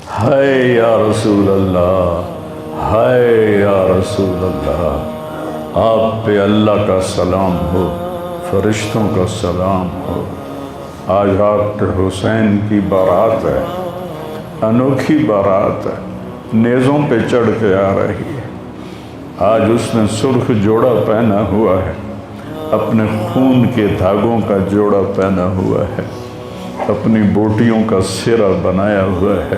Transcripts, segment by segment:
ہائے یا رسول اللہ، ہائے یا رسول اللہ، آپ پہ اللہ کا سلام ہو، فرشتوں کا سلام ہو۔ آج ڈاکٹر حسین کی بارات ہے، انوکھی بارات ہے، نیزوں پہ چڑھ کے آ رہی ہے۔ آج اس نے سرخ جوڑا پہنا ہوا ہے، اپنے خون کے دھاگوں کا جوڑا پہنا ہوا ہے، اپنی بوٹیوں کا سرہ بنایا ہوا ہے،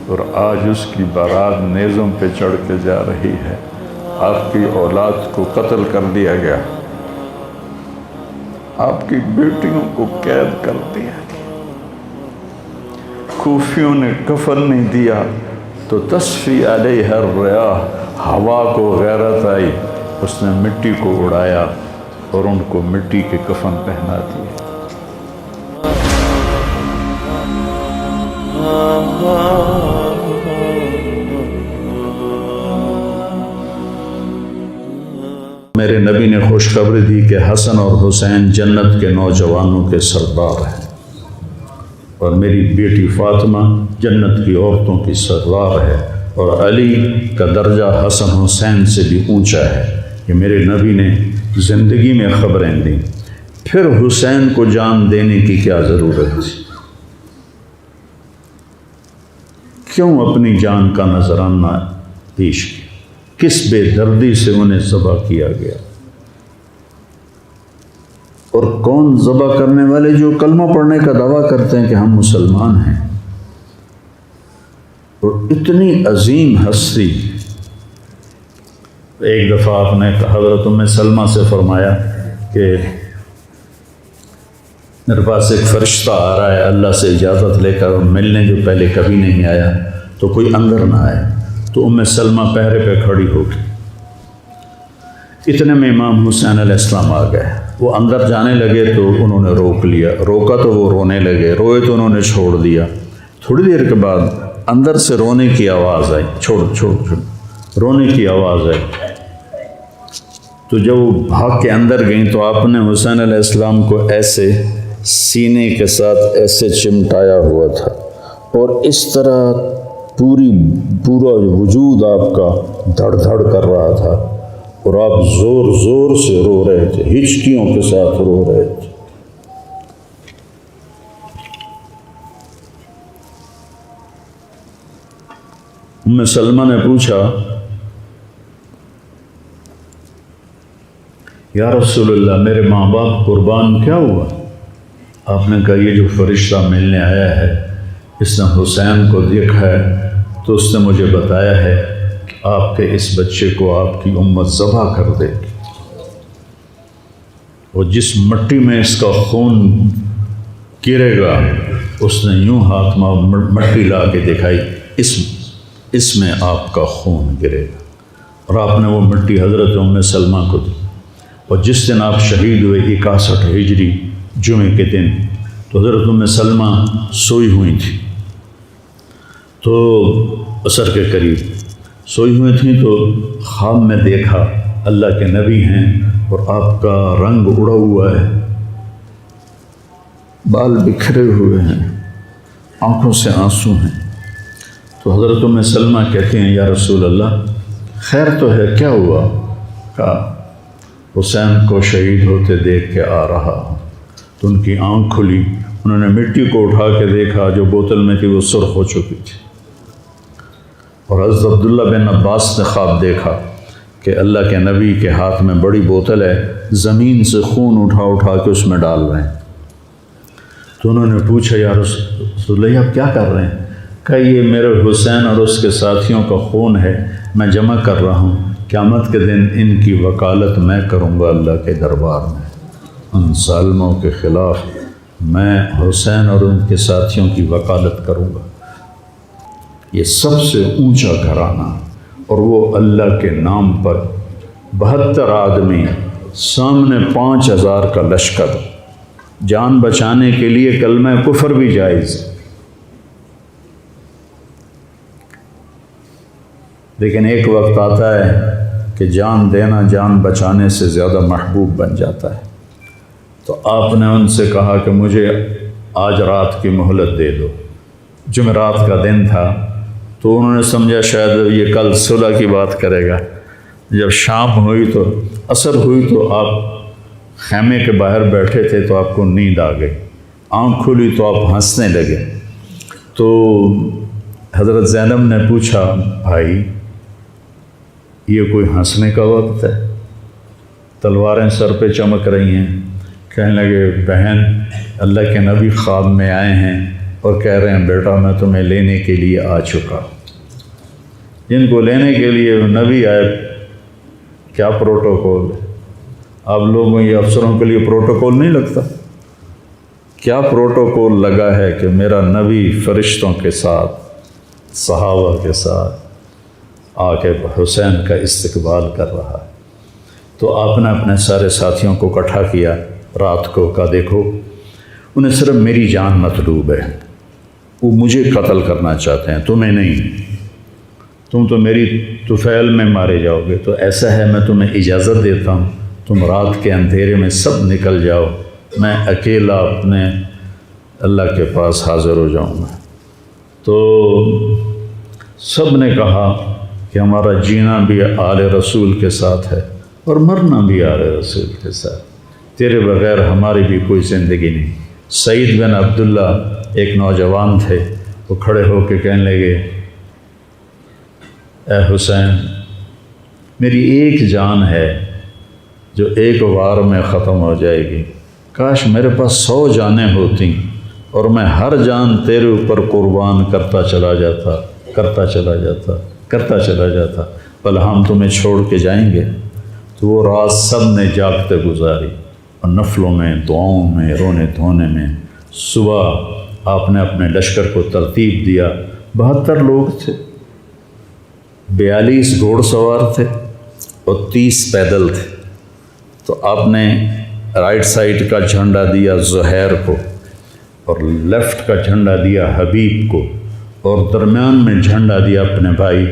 اور آج اس کی بارات نیزوں پہ چڑھ کے جا رہی ہے۔ آپ کی اولاد کو قتل کر دیا گیا، آپ کی بیٹیوں کو قید کر دیا گیا، کوفیوں نے کفن نہیں دیا تو تصفی علیہ الریاح، ہوا کو غیرت آئی، اس نے مٹی کو اڑایا اور ان کو مٹی کے کفن پہنا دیا۔ میرے نبی نے خوشخبری دی کہ حسن اور حسین جنت کے نوجوانوں کے سردار ہیں، اور میری بیٹی فاطمہ جنت کی عورتوں کی سردار ہے، اور علی کا درجہ حسن حسین سے بھی اونچا ہے۔ یہ میرے نبی نے زندگی میں خبریں دیں، پھر حسین کو جان دینے کی کیا ضرورت تھی؟ کیوں اپنی جان کا نذرانہ پیش کیا؟ کس بے دردی سے انہیں ذبح کیا گیا؟ اور کون ذبح کرنے والے جو کلمہ پڑھنے کا دعویٰ کرتے ہیں کہ ہم مسلمان ہیں؟ اور اتنی عظیم ہستی۔ ایک دفعہ آپ نے حضرت ام سلمہ سے فرمایا کہ میرے پاس ایک فرشتہ آ رہا ہے اللہ سے اجازت لے کر، ملنے جو پہلے کبھی نہیں آیا، تو کوئی اندر نہ آئے۔ تو ام سلمہ پہرے پہ کھڑی ہو گئی۔ اتنے میں امام حسین علیہ السلام آ گئے، وہ اندر جانے لگے تو انہوں نے روک لیا، روکا تو وہ رونے لگے، روئے تو انہوں نے چھوڑ دیا۔ تھوڑی دیر کے بعد اندر سے رونے کی آواز آئی، چھوڑ رونے کی آواز آئی۔ تو جب وہ بھاگ کے اندر گئیں تو آپ نے حسین علیہ السلام کو ایسے سینے کے ساتھ ایسے چمٹایا ہوا تھا، اور اس طرح پورا وجود آپ کا دھڑ دھڑ کر رہا تھا، اور آپ زور زور سے رو رہے تھے، ہچکیوں کے ساتھ رو رہے تھے۔ ام سلمہ نے پوچھا، یا رسول اللہ میرے ماں باپ قربان کیا ہوا؟ آپ نے کہا یہ جو فرشتہ ملنے آیا ہے اس نے حسین کو دیکھا ہے تو اس نے مجھے بتایا ہے کہ آپ کے اس بچے کو آپ کی امت ذبح کر دے گی، اور جس مٹی میں اس کا خون گرے گا، اس نے یوں ہاتھ میں مٹی لا کے دکھائی، اس میں آپ کا خون گرے گا، اور آپ نے وہ مٹی حضرت ام سلمہ کو دی۔ اور جس دن آپ شہید ہوئے 61 ہجری جمعے کے دن، تو حضرت ام سلمہ سوئی ہوئی تھی، تو عصر کے قریب سوئی ہوئی تھیں، تو خواب میں دیکھا اللہ کے نبی ہیں اور آپ کا رنگ اڑا ہوا ہے، بال بکھرے ہوئے ہیں، آنکھوں سے آنسو ہیں۔ تو حضرت ام سلمہ کہتے ہیں یا رسول اللہ خیر تو ہے، کیا ہوا؟ کہا حسین کو شہید ہوتے دیکھ کے آ رہا ہوں۔ تو ان کی آنکھ کھلی، انہوں نے مٹی کو اٹھا کے دیکھا، جو بوتل میں تھی وہ سرخ ہو چکی تھی، اور حضرت عبداللہ بن عباس نے خواب دیکھا کہ اللہ کے نبی کے ہاتھ میں بڑی بوتل ہے، زمین سے خون اٹھا کے اس میں ڈال رہے ہیں۔ تو انہوں نے پوچھا یا رسول اللہ آپ کیا کر رہے ہیں؟ کہا یہ میرے حسین اور اس کے ساتھیوں کا خون ہے، میں جمع کر رہا ہوں، قیامت کے دن ان کی وکالت میں کروں گا اللہ کے دربار میں، ان ظالموں کے خلاف میں حسین اور ان کے ساتھیوں کی وکالت کروں گا۔ یہ سب سے اونچا گھرانہ، اور وہ اللہ کے نام پر 72 آدمی، سامنے 5000 کا لشکر، جان بچانے کے لیے کلمہ کفر بھی جائز، لیکن ایک وقت آتا ہے کہ جان دینا جان بچانے سے زیادہ محبوب بن جاتا ہے۔ تو آپ نے ان سے کہا کہ مجھے آج رات کی مہلت دے دو۔ جمعرات کا دن تھا، تو انہوں نے سمجھا شاید یہ کل صلح کی بات کرے گا۔ جب شام ہوئی تو عصر ہوئی تو آپ خیمے کے باہر بیٹھے تھے تو آپ کو نیند آ گئی، آنکھ کھلی تو آپ ہنسنے لگے۔ تو حضرت زینب نے پوچھا بھائی یہ کوئی ہنسنے کا وقت ہے؟ تلواریں سر پہ چمک رہی ہیں۔ کہنے لگے بہن اللہ کے نبی خواب میں آئے ہیں اور کہہ رہے ہیں بیٹا میں تمہیں لینے کے لیے آ چکا۔ جن کو لینے کے لیے نبی آئے کیا پروٹوکول ہے؟ آپ لوگوں یہ افسروں کے لیے پروٹوکول نہیں لگتا؟ کیا پروٹوکول لگا ہے کہ میرا نبی فرشتوں کے ساتھ صحابہ کے ساتھ آ کے حسین کا استقبال کر رہا ہے۔ تو آپ نے اپنے سارے ساتھیوں کو اکٹھا کیا رات کو، کہا دیکھو انہیں صرف میری جان مطلوب ہے، وہ مجھے قتل کرنا چاہتے ہیں تمہیں نہیں، تم تو میری طفیل میں مارے جاؤ گے، تو ایسا ہے میں تمہیں اجازت دیتا ہوں تم رات کے اندھیرے میں سب نکل جاؤ، میں اکیلا اپنے اللہ کے پاس حاضر ہو جاؤں گا۔ تو سب نے کہا کہ ہمارا جینا بھی آل رسول کے ساتھ ہے اور مرنا بھی آل رسول کے ساتھ، تیرے بغیر ہماری بھی کوئی زندگی نہیں۔ سعید بن عبداللہ ایک نوجوان تھے، وہ کھڑے ہو کے کہنے لگے اے حسین میری ایک جان ہے جو ایک وار میں ختم ہو جائے گی، کاش میرے پاس 100 جانیں ہوتیں اور میں ہر جان تیرے اوپر قربان کرتا چلا جاتا، بل ہم تمہیں چھوڑ کے جائیں گے۔ تو وہ رات سب نے جاگتے گزاری اور نفلوں میں، دعاؤں میں، رونے دھونے میں۔ صبح آپ نے اپنے لشکر کو ترتیب دیا، 72 لوگ تھے، 42 گھوڑ سوار تھے اور 30 پیدل تھے۔ تو آپ نے رائٹ سائڈ کا جھنڈا دیا زہیر کو اور لیفٹ کا جھنڈا دیا حبیب کو اور درمیان میں جھنڈا دیا اپنے بھائی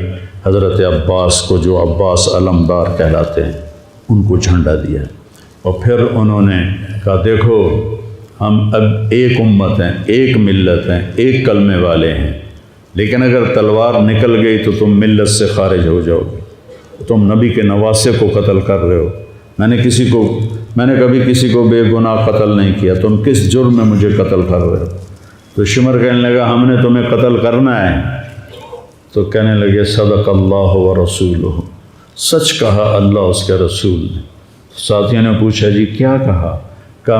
حضرت عباس کو، جو عباس علمدار کہلاتے ہیں، ان کو جھنڈا دیا۔ اور پھر انہوں نے کہا دیکھو ہم اب ایک امت ہیں، ایک ملت ہیں، ایک کلمے والے ہیں، لیکن اگر تلوار نکل گئی تو تم ملت سے خارج ہو جاؤ گے، تم نبی کے نواسے کو قتل کر رہے ہو، میں نے کبھی کسی کو بے گناہ قتل نہیں کیا، تم کس جرم میں مجھے قتل کر رہے ہو؟ تو شمر کہنے لگا ہم نے تمہیں قتل کرنا ہے۔ تو کہنے لگے صدق اللہ و رسولہ، سچ کہا اللہ اس کے رسول نے۔ ساتھیوں نے پوچھا جی کیا کہا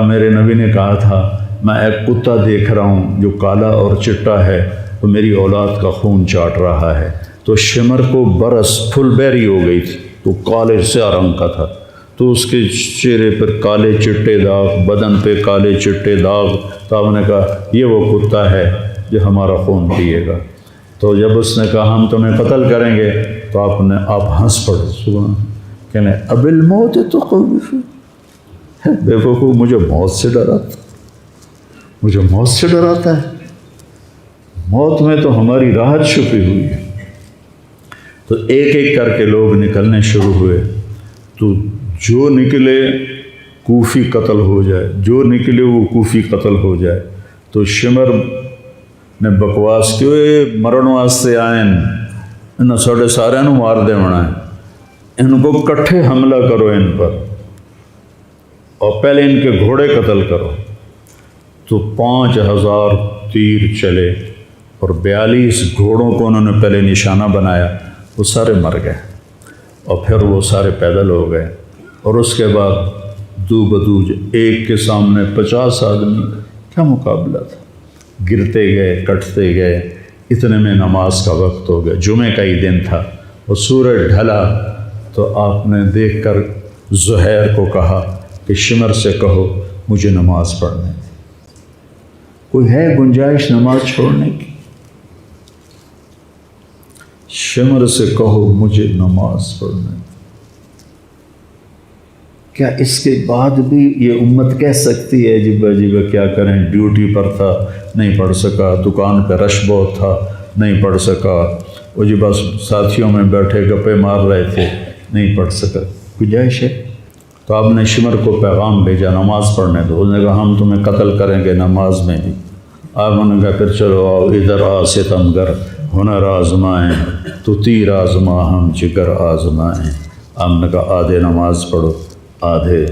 میرے نبی نے کہا تھا میں ایک کتا دیکھ رہا ہوں جو کالا اور چٹا ہے، وہ میری اولاد کا خون چاٹ رہا ہے۔ تو شمر کو برس پھل بیری ہو گئی تھی، تو کالے سیاہ رنگ کا تھا، تو اس کے چہرے پر کالے چٹے داغ، بدن پہ کالے چٹے داغ۔ تو آپ نے کہا یہ وہ کتا ہے جو ہمارا خون پیے گا۔ تو جب اس نے کہا ہم تمہیں قتل کریں گے تو آپ ہنس پڑے، سبحان، کہنے اب الموت تو خوفی، بے وقوف مجھے موت سے ڈراتا ہے، موت میں تو ہماری راحت چھپی ہوئی ہے۔ تو ایک ایک کر کے لوگ نکلنے شروع ہوئے، تو جو نکلے کوفی قتل ہو جائے، جو نکلے وہ کوفی قتل ہو جائے۔ تو شمر نے بکواس کیوں مرن واسطے آئے ان ساڑھے سارے نو مار دے ہونا ہے، ان کو کٹھے حملہ کرو ان پر اور پہلے ان کے گھوڑے قتل کرو۔ تو 5000 تیر چلے اور 42 گھوڑوں کو انہوں نے پہلے نشانہ بنایا، وہ سارے مر گئے اور پھر وہ سارے پیدل ہو گئے۔ اور اس کے بعد دو بدو ایک کے سامنے 50 آدمی، کیا مقابلہ تھا، گرتے گئے کٹتے گئے، اتنے میں نماز کا وقت ہو گیا، جمعہ کا ہی دن تھا، اور سورج ڈھلا۔ تو آپ نے دیکھ کر زہیر کو کہا کہ شمر سے کہو مجھے نماز پڑھنے دے، کوئی ہے گنجائش نماز چھوڑنے کی؟ شمر سے کہو مجھے نماز پڑھنے دے۔ کیا اس کے بعد بھی یہ امت کہہ سکتی ہے جی کیا کریں، ڈیوٹی پر تھا نہیں پڑھ سکا، دکان پہ رش بہت تھا نہیں پڑھ سکا، وہ جی بس ساتھیوں میں بیٹھے گپے مار رہے تھے نہیں پڑھ سکا، گنجائش ہے؟ تو آپ نے شمر کو پیغام بھیجا نماز پڑھنے دو، اس نے کہا ہم تمہیں قتل کریں گے نماز میں بھی۔ آپ نے کہا پھر چلو آؤ ادھر ستمگر، ہنر آزمائیں تو تیر آزما ہم جگر آزمائیں۔ آپ نے کہا آدھے نماز پڑھو، آدھے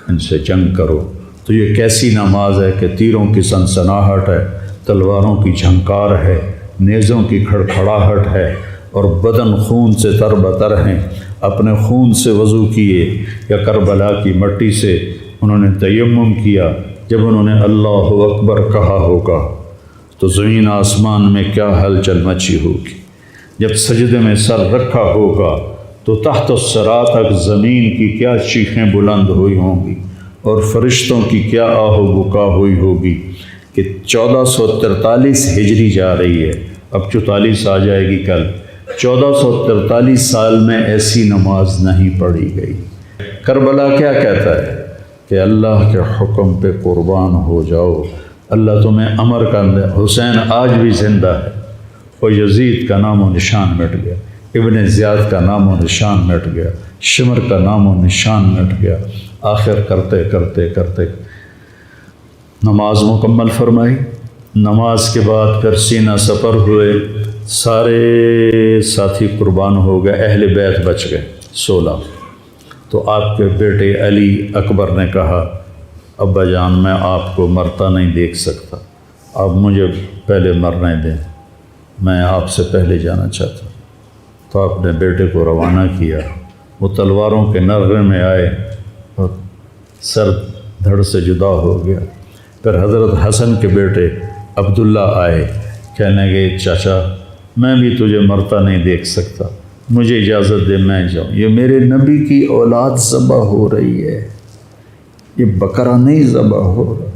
ان سے جنگ کرو۔ تو یہ کیسی نماز ہے کہ تیروں کی سنسناہٹ ہے، تلواروں کی جھنکار ہے، نیزوں کی کھڑکھڑاہٹ ہے، اور بدن خون سے تر بتر ہیں۔ اپنے خون سے وضو کیے یا کربلا کی مٹی سے انہوں نے تیمم کیا۔ جب انہوں نے اللہ اکبر کہا ہوگا تو زمین آسمان میں کیا ہلچل مچی ہوگی۔ جب سجدے میں سر رکھا ہوگا تو تحت الثری تک زمین کی کیا چیخیں بلند ہوئی ہوں گی، اور فرشتوں کی کیا آہ و بکا ہوئی ہوگی کہ 1443 ہجری جا رہی ہے، اب 44 آ جائے گی کل۔ 1443 سال میں ایسی نماز نہیں پڑھی گئی۔ کربلا کیا کہتا ہے کہ اللہ کے حکم پہ قربان ہو جاؤ، اللہ تمہیں امر کر دے۔ حسین آج بھی زندہ ہے، اور یزید کا نام و نشان مٹ گیا، ابن زیاد کا نام و نشان مٹ گیا، شمر کا نام و نشان مٹ گیا۔ آخر کرتے کرتے کرتے نماز مکمل فرمائی۔ نماز کے بعد پھر سینہ سپر ہوئے، سارے ساتھی قربان ہو گئے، اہل بیت بچ گئے 16۔ تو آپ کے بیٹے علی اکبر نے کہا ابا جان میں آپ کو مرتا نہیں دیکھ سکتا، آپ مجھے پہلے مرنے دیں، میں آپ سے پہلے جانا چاہتا ہوں۔ تو آپ نے بیٹے کو روانہ کیا، وہ تلواروں کے نغمے میں آئے اور سر دھڑ سے جدا ہو گیا۔ پھر حضرت حسن کے بیٹے عبداللہ آئے، کہنے لگے چاچا میں بھی تجھے مرتا نہیں دیکھ سکتا، مجھے اجازت دے میں جاؤں، یہ میرے نبی کی اولاد ذبح ہو رہی ہے، یہ بکرا نہیں ذبح ہو رہا،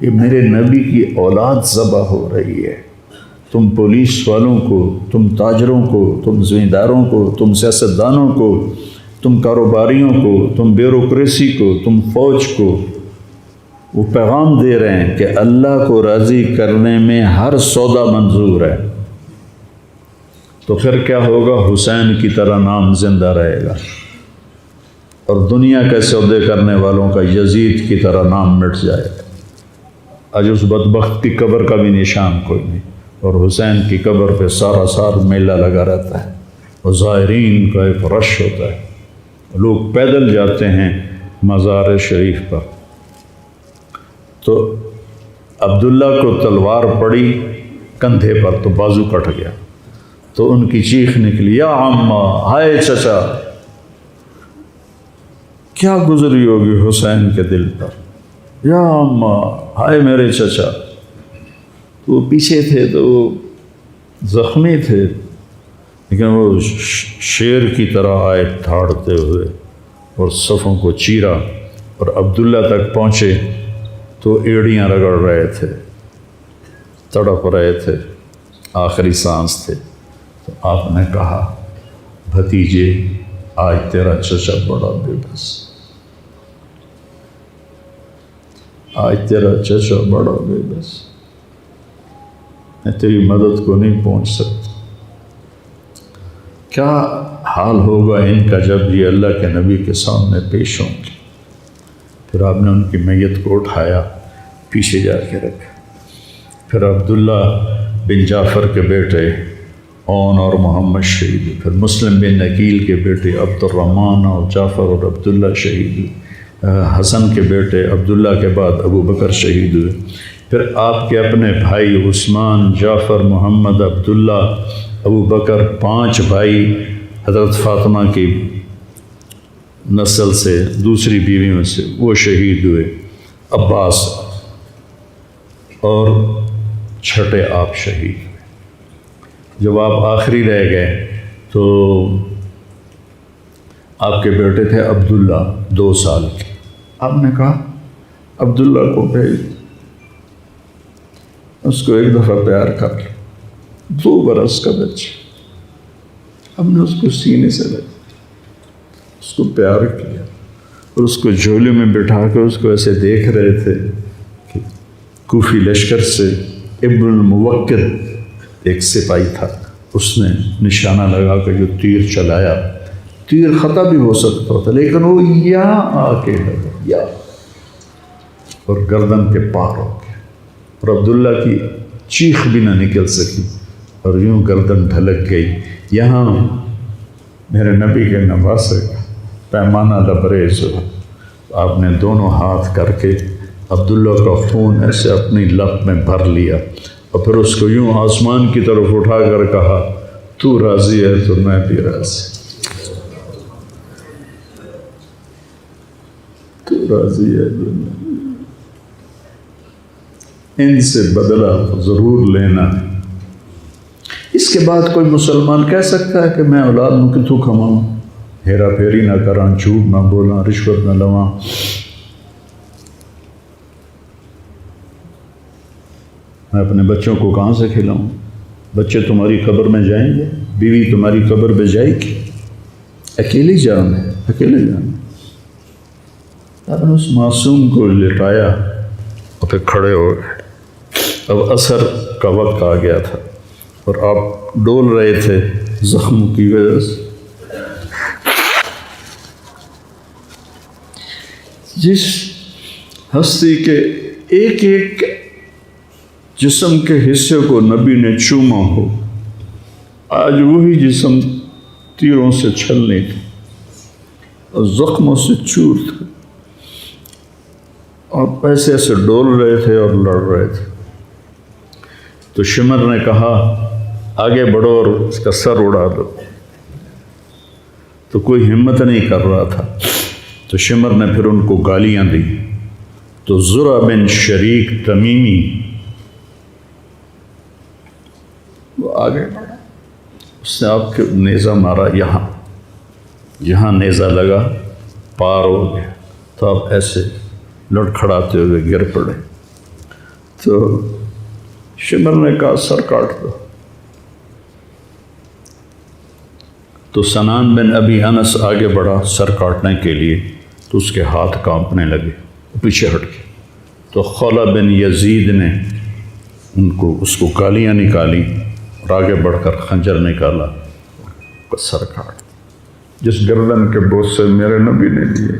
یہ میرے نبی کی اولاد ذبح ہو رہی ہے۔ تم پولیس والوں کو، تم تاجروں کو، تم زمینداروں کو، تم سیاستدانوں کو، تم کاروباریوں کو، تم بیوروکریسی کو، تم فوج کو وہ پیغام دے رہے ہیں کہ اللہ کو راضی کرنے میں ہر سودا منظور ہے۔ تو پھر کیا ہوگا؟ حسین کی طرح نام زندہ رہے گا، اور دنیا کے سودے کرنے والوں کا یزید کی طرح نام مٹ جائے گا۔ آج اس بدبخت کی قبر کا بھی نشان کوئی نہیں، اور حسین کی قبر پہ سارا سال میلہ لگا رہتا ہے، اور زائرین کا ایک رش ہوتا ہے، لوگ پیدل جاتے ہیں مزار شریف پر۔ تو عبداللہ کو تلوار پڑی کندھے پر تو بازو کٹ گیا، تو ان کی چیخ نکلی یا عمّا، ہائے چچا، کیا گزری ہوگی حسین کے دل پر، یا عمّا، ہائے میرے چچا۔ وہ پیچھے تھے تو وہ زخمی تھے، لیکن وہ شیر کی طرح آئے ٹھاڑتے ہوئے اور صفوں کو چیرا، اور عبداللہ تک پہنچے تو ایڑیاں رگڑ رہے تھے، تڑپ رہے تھے، آخری سانس تھے۔ تو آپ نے کہا بھتیجے آج تیرا چچا بڑا بے بس، آج تیرا چچا بڑا بے بس، میں تیری مدد کو نہیں پہنچ سکتا۔ کیا حال ہوگا ان کا جب یہ اللہ کے نبی کے سامنے پیش ہوں گے۔ پھر آپ نے ان کی میت کو اٹھایا، پیچھے جا کے رکھا۔ پھر عبداللہ بن جعفر کے بیٹے اون اور محمد شہید ہوئے، پھر مسلم بن عقیل کے بیٹے عبد الرحمن اور جعفر اور عبداللہ شہید ہوئے، حسن کے بیٹے عبداللہ کے بعد ابو بکر شہید ہوئے، پھر آپ کے اپنے بھائی عثمان، جعفر، محمد، عبداللہ، ابو بکر، 5 بھائی حضرت فاطمہ کی نسل سے، دوسری بیویوں سے، وہ شہید ہوئے، عباس، اور چھٹے آپ شہید ہوئے۔ جب آپ آخری رہ گئے تو آپ کے بیٹے تھے عبداللہ 2 سال کے، آپ نے کہا عبداللہ کو بھیج، اس کو ایک دفعہ پیار کر لیا، 2 برس کا بچہ، ہم نے اس کو سینے سے لگا، اس کو پیار کیا، اور اس کو جھولے میں بٹھا کے اس کو ایسے دیکھ رہے تھے کہ کوفی لشکر سے ابن الموکر ایک سپاہی تھا، اس نے نشانہ لگا کے جو تیر چلایا، تیر خطا بھی ہو سکتا تھا، لیکن وہ یہاں آ کے لگا، یا اور گردن کے پار ہو گیا، اور عبداللہ کی چیخ بھی نہ نکل سکی، اور یوں گردن ڈھلک گئی۔ یہاں میرے نبی کے نواسے کا پیمانہ لبریز ہوا۔ آپ نے دونوں ہاتھ کر کے عبداللہ کا خون ایسے اپنی لب میں بھر لیا اور پھر اس کو یوں آسمان کی طرف اٹھا کر کہا، تو راضی ہے تو میں بھی راضی، تو راضی ہے تو میں بھی۔ ان سے بدلہ ضرور لینا۔ اس کے بعد کوئی مسلمان کہہ سکتا ہے کہ میں اولاد میں کتوں کماؤں، ہیرا پھیری نہ کراں، جھوٹ نہ بولاں، رشوت نہ لواں۔ میں اپنے بچوں کو کہاں سے کھلاؤں؟ بچے تمہاری قبر میں جائیں گے، بیوی تمہاری قبر پہ جائے گی، اکیلی جان ہے، اکیلے جان۔ آپ نے اس معصوم کو لٹایا اور پھر کھڑے ہو گئے۔ اب عصر کا وقت آ گیا تھا اور آپ ڈول رہے تھے زخموں کی وجہ سے۔ جس ہستی کے ایک ایک جسم کے حصے کو نبی نے چوما ہو، آج وہی جسم تیروں سے چھلنی تھی اور زخموں سے چور تھا، اور ایسے ایسے ڈول رہے تھے اور لڑ رہے تھے۔ تو شمر نے کہا آگے بڑھو اور اس کا سر اڑا دو، تو کوئی ہمت نہیں کر رہا تھا۔ تو شمر نے پھر ان کو گالیاں دی۔ تو زرع بن شریک تمیمی وہ آگے بڑھا، اس نے آپ کے نیزہ مارا، یہاں نیزہ لگا، پار ہو گیا، تو آپ ایسے لڑکھڑاتے ہوئے گر پڑے۔ تو شمر نے کہا سر کاٹ دو۔ تو سنان بن ابی انس آگے بڑھا سر کاٹنے کے لیے، تو اس کے ہاتھ کانپنے لگے، پیچھے ہٹ گئے۔ تو خولہ بن یزید نے اس کو گالیاں نکالی اور آگے بڑھ کر خنجر نکالا، سر کاٹ۔ جس گردن کے بوسے میرے نبی نے لیے،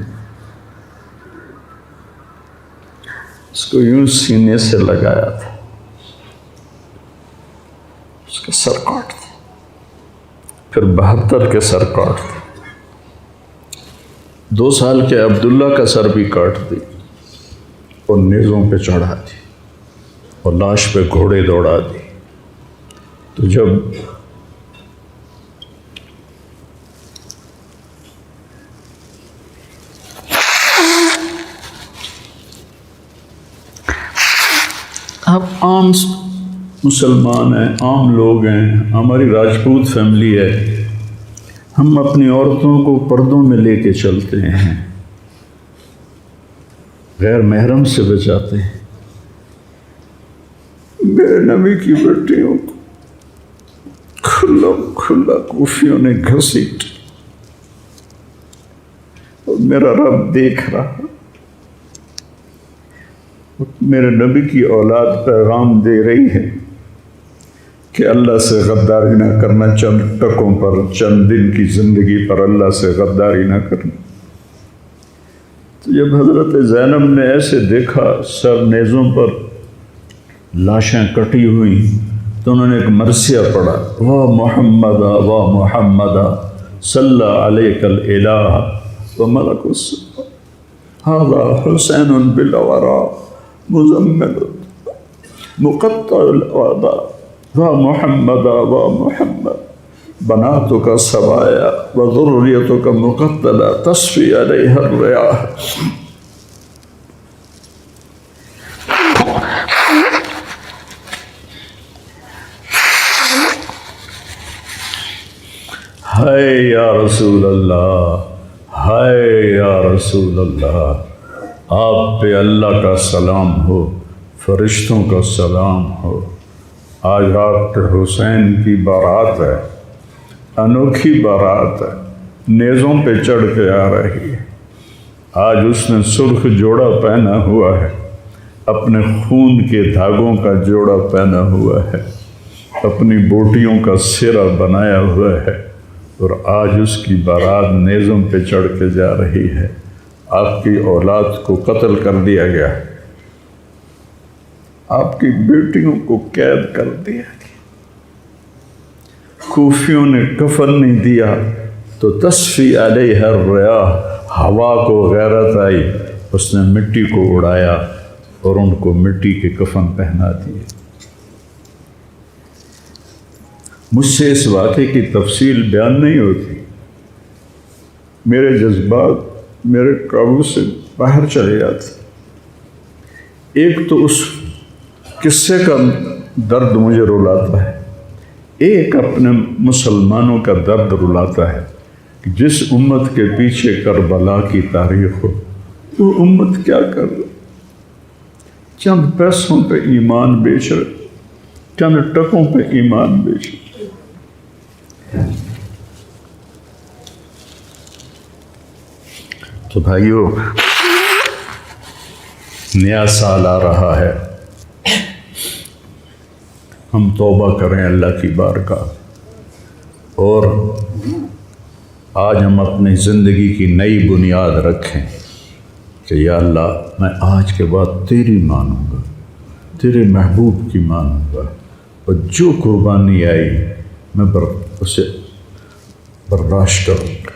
اس کو یوں سینے سے لگایا تھا، اس کا سر کاٹ دیا۔ پھر 72 کے سر کاٹ دیے، 2 سال کے عبداللہ کا سر بھی کاٹ دی اور نیزوں پہ چڑھا دی اور لاش پہ گھوڑے دوڑا دی۔ تو جب آپ عام مسلمان ہیں، عام لوگ ہیں، ہماری راجپوت فیملی ہے، ہم اپنی عورتوں کو پردوں میں لے کے چلتے ہیں، غیر محرم سے بچاتے ہیں۔ میرے نبی کی بیٹیوں کو کھلا کوفیوں نے گھسیٹ، اور میرا رب دیکھ رہا۔ میرے نبی کی اولاد پیغام دے رہی ہے کہ اللہ سے غداری نہ کرنا، چند ٹکوں پر، چند دن کی زندگی پر اللہ سے غداری نہ کرنا۔ تو جب حضرت زینب نے ایسے دیکھا سر نیزوں پر لاشیں کٹی ہوئی، تو انہوں نے ایک مرثیہ پڑھا، وا محمدا وا محمدا صلی علیک الالہ وملک السماء ھذا حسین بالورا مزمل مقطع الاعداء وا محمدا وا محمد بناتک سبایا وذریتک مقتلہ تصفی علیہ الریاح۔ ہائے یا رسول اللہ، ہائے یا رسول اللہ، آپ پہ اللہ کا سلام ہو، فرشتوں کا سلام ہو۔ آج آپ کے حسین کی بارات ہے، انوکھی بارات ہے، نیزوں پہ چڑھ کے آ رہی ہے۔ آج اس نے سرخ جوڑا پہنا ہوا ہے، اپنے خون کے دھاگوں کا جوڑا پہنا ہوا ہے، اپنی بوٹیوں کا سرہ بنایا ہوا ہے، اور آج اس کی بارات نیزوں پہ چڑھ کے جا رہی ہے۔ آپ کی اولاد کو قتل کر دیا گیا، آپ کی بیٹیوں کو قید کر دیا گیا، کوفیوں نے کفن نہیں دیا تو تصفی علیہ الریاح، ہوا کو غیرت آئی، اس نے مٹی کو اڑایا اور ان کو مٹی کے کفن پہنا دیے۔ مجھ سے اس واقعے کی تفصیل بیان نہیں ہوتی، میرے جذبات میرے قابو سے باہر چلے جاتے۔ ایک تو اس قصے کا درد مجھے رلاتا ہے، ایک اپنے مسلمانوں کا درد رلاتا ہے کہ جس امت کے پیچھے کربلا کی تاریخ ہو، وہ امت کیا کر رہی؟ چند پیسوں پہ ایمان بیچ رہے، چند ٹکوں پہ ایمان بیچ رہے۔ تو بھائیو، نیا سال آ رہا ہے، ہم توبہ کریں اللہ کی بارگاہ، اور آج ہم اپنی زندگی کی نئی بنیاد رکھیں کہ یا اللہ میں آج کے بعد تیری مانوں گا، تیرے محبوب کی مانوں گا، اور جو قربانی آئی میں اسے برداشت کروں گا۔